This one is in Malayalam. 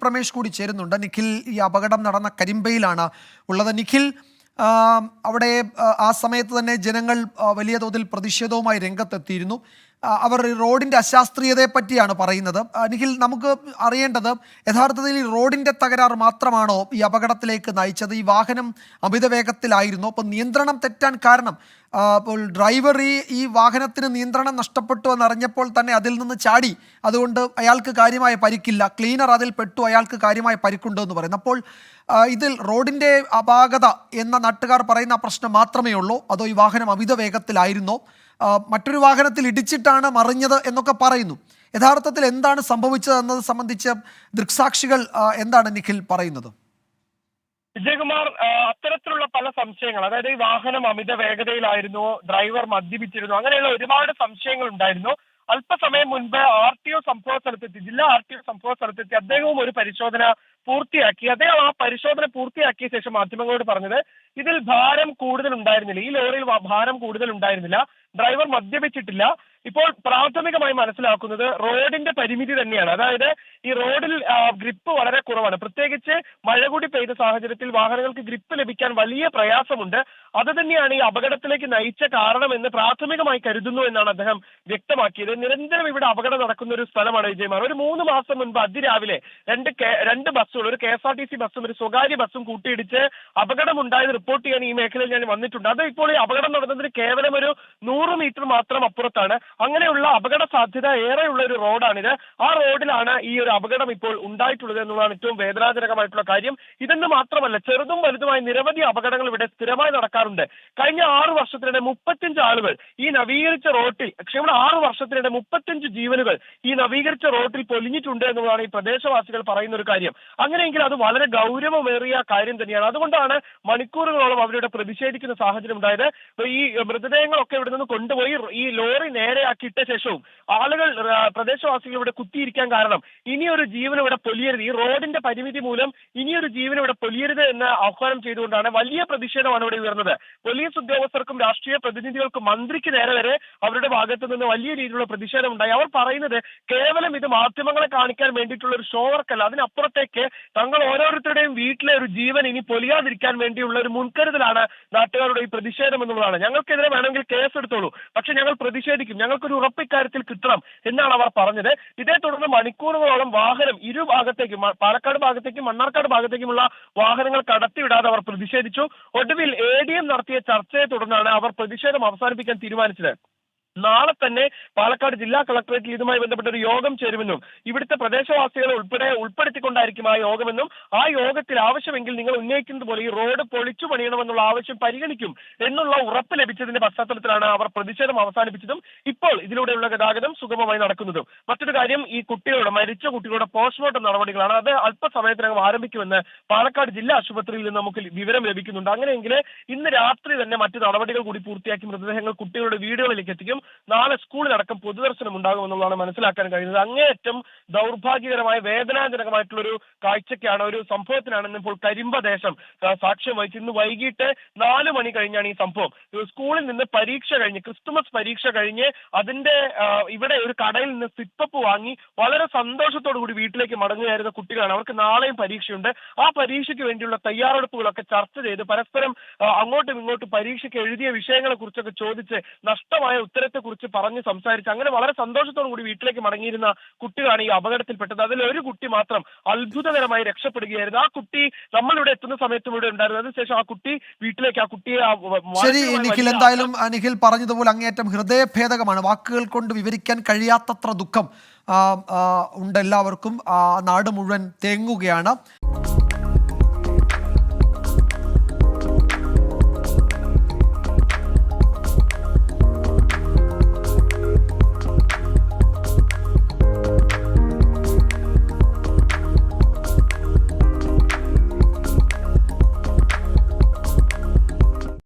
പ്രമേഷ് കൂടി ചേരുന്നുണ്ട്. നിഖിൽ ഈ അപകടം നടന്ന കരിമ്പയിലാണ് ഉള്ളത്. നിഖിൽ, അവിടെ ആ സമയത്ത് തന്നെ ജനങ്ങൾ വലിയ തോതിൽ പ്രതിഷേധവുമായി രംഗത്തെത്തിയിരുന്നു. അവർ റോഡിൻ്റെ അശാസ്ത്രീയതയെ പറ്റിയാണ് പറയുന്നത്. നിഖിൽ, നമുക്ക് അറിയേണ്ടത് യഥാർത്ഥത്തിൽ ഈ റോഡിൻ്റെ തകരാറ് മാത്രമാണോ ഈ അപകടത്തിലേക്ക് നയിച്ചത്? ഈ വാഹനം അമിത വേഗത്തിലായിരുന്നു. അപ്പോൾ നിയന്ത്രണം തെറ്റാൻ കാരണം, അപ്പോൾ ഡ്രൈവർ ഈ വാഹനത്തിന് നിയന്ത്രണം നഷ്ടപ്പെട്ടു എന്നറിഞ്ഞപ്പോൾ തന്നെ അതിൽ നിന്ന് ചാടി, അതുകൊണ്ട് അയാൾക്ക് കാര്യമായ പരിക്കില്ല. ക്ലീനർ അതിൽ പെട്ടു, അയാൾക്ക് കാര്യമായ പരിക്കുണ്ട് എന്ന് പറയുന്നു. അപ്പോൾ ഇതിൽ റോഡിൻ്റെ അപാകത എന്ന നാട്ടുകാർ പറയുന്ന പ്രശ്നം മാത്രമേ ഉള്ളൂ, അതോ ഈ വാഹനം അമിത വേഗത്തിലായിരുന്നോ, മറ്റൊരു വാഹനത്തിൽ ഇടിച്ചിട്ടാണ് മറിഞ്ഞത് എന്നൊക്കെ പറയുന്നു? യഥാർത്ഥത്തിൽ എന്താണ് സംഭവിച്ചത് എന്നത് സംബന്ധിച്ച് ദൃക്സാക്ഷികൾ എന്താണ് നിഖിൽ പറയുന്നത്? വിജയകുമാർ, അത്തരത്തിലുള്ള പല സംശയങ്ങൾ, അതായത് ഈ വാഹനം അമിത വേഗതയിലായിരുന്നു, ഡ്രൈവർ മദ്യപിച്ചിരുന്നു, അങ്ങനെയുള്ള ഒരുപാട് സംശയങ്ങൾ ഉണ്ടായിരുന്നു. അല്പസമയം മുൻപ് RTO സംഭവ സ്ഥലത്തെത്തി, ജില്ലാ RTO സംഭവ സ്ഥലത്തെത്തി അദ്ദേഹവും ഒരു പരിശോധന പൂർത്തിയാക്കി. അദ്ദേഹം ആ പരിശോധന പൂർത്തിയാക്കിയ ശേഷം മാധ്യമങ്ങളോട് പറഞ്ഞത് ഇതിൽ ഭാരം കൂടുതൽ ഉണ്ടായിരുന്നില്ല, ഈ ലോറിയിൽ ഭാരം കൂടുതൽ ഉണ്ടായിരുന്നില്ല, ഡ്രൈവർ മദ്യപിച്ചിട്ടില്ല. ഇപ്പോൾ പ്രാഥമികമായി മനസ്സിലാക്കുന്നത് റോഡിന്റെ പരിമിതി തന്നെയാണ്. അതായത് ഈ റോഡിൽ ഗ്രിപ്പ് വളരെ കുറവാണ്. പ്രത്യേകിച്ച് മഴ കൂടി പെയ്ത സാഹചര്യത്തിൽ വാഹനങ്ങൾക്ക് ഗ്രിപ്പ് ലഭിക്കാൻ വലിയ പ്രയാസമുണ്ട്. അത് തന്നെയാണ് ഈ അപകടത്തിലേക്ക് നയിച്ച കാരണമെന്ന് പ്രാഥമികമായി കരുതുന്നു എന്നാണ് അദ്ദേഹം വ്യക്തമാക്കിയത്. നിരന്തരം ഇവിടെ അപകടം നടക്കുന്ന ഒരു സ്ഥലമാണ് വിജയകുമാർ. ഒരു 3 മാസം മുൻപ് അതിരാവിലെ രണ്ട് ബസ്സുകൾ, ഒരു KSRTC ബസ്സും ഒരു സ്വകാര്യ ബസ്സും കൂട്ടിയിടിച്ച് അപകടമുണ്ടായത് റിപ്പോർട്ട് ചെയ്യാൻ ഈ മേഖലയിൽ ഞാൻ വന്നിട്ടുണ്ട്. അത് ഇപ്പോൾ ഈ അപകടം നടന്നതിന് കേവലം ഒരു 100 മീറ്റർ മാത്രം അപ്പുറത്താണ്. അങ്ങനെയുള്ള അപകട സാധ്യത ഏറെയുള്ള ഒരു റോഡാണിത്. ആ റോഡിലാണ് ഈ ഒരു അപകടം ഇപ്പോൾ ഉണ്ടായിട്ടുള്ളത് എന്നുള്ളതാണ് ഏറ്റവും വേദനാജനകമായിട്ടുള്ള കാര്യം. ഇതെന്ന് മാത്രമല്ല, ചെറുതും വലുതുമായ നിരവധി അപകടങ്ങൾ ഇവിടെ സ്ഥിരമായി നടക്കാറുണ്ട്. കഴിഞ്ഞ 6 വർഷത്തിനിടെ 35 ആളുകൾ ഈ നവീകരിച്ച റോഡിൽ, 6 വർഷത്തിനിടെ 35 ജീവനുകൾ ഈ നവീകരിച്ച റോഡിൽ പൊലിഞ്ഞിട്ടുണ്ട് എന്നുള്ളതാണ് ഈ പ്രദേശവാസികൾ പറയുന്ന ഒരു കാര്യം. അങ്ങനെയെങ്കിൽ അത് വളരെ ഗൗരവമേറിയ കാര്യം തന്നെയാണ്. അതുകൊണ്ടാണ് മണിക്കൂറുകളോളം അവരുടെ പ്രതിഷേധിക്കുന്ന സാഹചര്യം ഉണ്ടായത്. ഈ മൃതദേഹങ്ങളൊക്കെ ഇവിടെ നിന്ന് കൊണ്ടുപോയി ഈ ലോറി നേരെയാക്കിയിട്ട ശേഷവും ആളുകൾ, പ്രദേശവാസികൾ ഇവിടെ കുത്തിയിരിക്കാൻ കാരണം ഇനിയൊരു ജീവൻ ഇവിടെ പൊലിയരുത്, ഈ റോഡിന്റെ പരിമിതി മൂലം ഇനിയൊരു ജീവൻ ഇവിടെ പൊലിയരുത് എന്ന് ആഹ്വാനം ചെയ്തുകൊണ്ടാണ് വലിയ പ്രതിഷേധമാണ് ഇവിടെ ഉയർന്നത്. പോലീസ് ഉദ്യോഗസ്ഥർക്കും രാഷ്ട്രീയ പ്രതിനിധികൾക്കും മന്ത്രിക്ക് നേരെ വരെ അവരുടെ ഭാഗത്തു നിന്ന് വലിയ രീതിയിലുള്ള പ്രതിഷേധം ഉണ്ടായി. അവർ പറയുന്നത് കേവലം ഇത് മാധ്യമങ്ങളെ കാണിക്കാൻ വേണ്ടിയിട്ടുള്ള ഒരു ഷോ വർക്കല്ല, അതിനപ്പുറത്തേക്ക് തങ്ങൾ ഓരോരുത്തരുടെയും വീട്ടിലെ ഒരു ജീവൻ ഇനി പൊലിയാതിരിക്കാൻ വേണ്ടിയുള്ള ഒരു മുൻകരുതലാണ് നാട്ടുകാരുടെ ഈ പ്രതിഷേധം എന്നുള്ളതാണ്. ഞങ്ങൾക്കെതിരെ വേണമെങ്കിൽ കേസെടുത്തോളൂ, പക്ഷെ ഞങ്ങൾ പ്രതിഷേധിക്കും, ഞങ്ങൾക്കൊരു ഉറപ്പ് ഇക്കാര്യത്തിൽ കിട്ടണം എന്നാണ് അവർ പറഞ്ഞത്. ഇതേ തുടർന്ന് മണിക്കൂറുകളോളം വാഹനം ഇരുഭാഗത്തേക്കും, പാലക്കാട് ഭാഗത്തേക്കും മണ്ണാർക്കാട് ഭാഗത്തേക്കുമുള്ള വാഹനങ്ങൾ കടത്തിവിടാതെ അവർ പ്രതിഷേധിച്ചു. ഒടുവിൽ ADM നടത്തിയ ചർച്ചയെ തുടർന്നാണ് അവർ പ്രതിഷേധം അവസാനിപ്പിക്കാൻ തീരുമാനിച്ചത്. നാളെ തന്നെ പാലക്കാട് ജില്ലാ കളക്ടറേറ്റിൽ ഇതുമായി ബന്ധപ്പെട്ട ഒരു യോഗം ചേരുമെന്നും ഇവിടുത്തെ പ്രദേശവാസികളെ ഉൾപ്പെടുത്തിക്കൊണ്ടായിരിക്കും ആ യോഗമെന്നും, ആ യോഗത്തിൽ ആവശ്യമെങ്കിൽ നിങ്ങൾ ഉന്നയിക്കുന്നത് പോലെ ഈ റോഡ് പൊളിച്ചു പണിയണമെന്നുള്ള ആവശ്യം പരിഗണിക്കും എന്നുള്ള ഉറപ്പ് ലഭിച്ചതിന്റെ പശ്ചാത്തലത്തിലാണ് അവർ പ്രതിഷേധം അവസാനിപ്പിച്ചതും ഇപ്പോൾ ഇതിലൂടെയുള്ള ഗതാഗതം സുഗമമായി നടക്കുന്നതും. മറ്റൊരു കാര്യം, ഈ മരിച്ച കുട്ടികളുടെ പോസ്റ്റ്മോർട്ടം നടപടികളാണ്. അത് അല്പസമയത്തിനകം ആരംഭിക്കുമെന്ന് പാലക്കാട് ജില്ലാ ആശുപത്രിയിൽ നിന്ന് നമുക്ക് വിവരം ലഭിക്കുന്നുണ്ട്. അങ്ങനെയെങ്കിൽ ഇന്ന് രാത്രി തന്നെ മറ്റു നടപടികൾ കൂടി പൂർത്തിയാക്കി മൃതദേഹങ്ങൾ കുട്ടികളുടെ വീടുകളിലേക്ക് എത്തിക്കും. നാളെ സ്കൂളിലടക്കം പൊതുദർശനം ഉണ്ടാകുമെന്നുള്ളതാണ് മനസ്സിലാക്കാൻ കഴിയുന്നത്. അങ്ങേയറ്റം ദൗർഭാഗ്യകരമായ വേദനാജനകമായിട്ടുള്ള ഒരു കാഴ്ചയ്ക്കാണ്, ഒരു സംഭവത്തിനാണ് ഇന്നിപ്പോൾ കരിമ്പദേശം സാക്ഷ്യം വഹിച്ചത്. ഇന്ന് വൈകിട്ട് 4 മണി കഴിഞ്ഞാണ് ഈ സംഭവം. സ്കൂളിൽ നിന്ന് പരീക്ഷ കഴിഞ്ഞ്, ക്രിസ്തുമസ് പരീക്ഷ കഴിഞ്ഞ് അതിന്റെ ഇവിടെ ഒരു കടയിൽ നിന്ന് സിപ്പപ്പ് വാങ്ങി വളരെ സന്തോഷത്തോടു കൂടി വീട്ടിലേക്ക് മടങ്ങുകയായിരുന്ന കുട്ടികളാണ്. അവർക്ക് നാളെയും പരീക്ഷയുണ്ട്. ആ പരീക്ഷയ്ക്ക് വേണ്ടിയുള്ള തയ്യാറെടുപ്പുകളൊക്കെ ചർച്ച ചെയ്ത് പരസ്പരം അങ്ങോട്ടും ഇങ്ങോട്ടും പരീക്ഷയ്ക്ക് എഴുതിയ വിഷയങ്ങളെ കുറിച്ചൊക്കെ ചോദിച്ച് നഷ്ടമായ ഉത്തരത്തെ കുറിച്ച് പറഞ്ഞ് സംസാരിച്ച് അങ്ങനെ വളരെ സന്തോഷത്തോടു കൂടി വീട്ടിലേക്ക് മടങ്ങിയിരുന്ന കുട്ടികളാണ് ഈ അപകടത്തിൽപ്പെട്ടത്. അതിൽ ഒരു കുട്ടി മാത്രം അത്ഭുതകരമായി രക്ഷപ്പെടുകയായിരുന്നു. ആ കുട്ടി നമ്മളിവിടെ എത്തുന്ന സമയത്തും ഇവിടെ ഉണ്ടായിരുന്നു. അതിനുശേഷം ആ കുട്ടി വീട്ടിലേക്ക്, ആ കുട്ടിയെ ശരി നിഖിൽ, എന്തായാലും നിഖിൽ പറഞ്ഞതുപോലെ അങ്ങേയറ്റം ഹൃദയഭേദകമാണ്. വാക്കുകൾ കൊണ്ട് വിവരിക്കാൻ കഴിയാത്തത്ര ദുഃഖം ഉണ്ട് എല്ലാവർക്കും. നാട് മുഴുവൻ തേങ്ങുകയാണ്.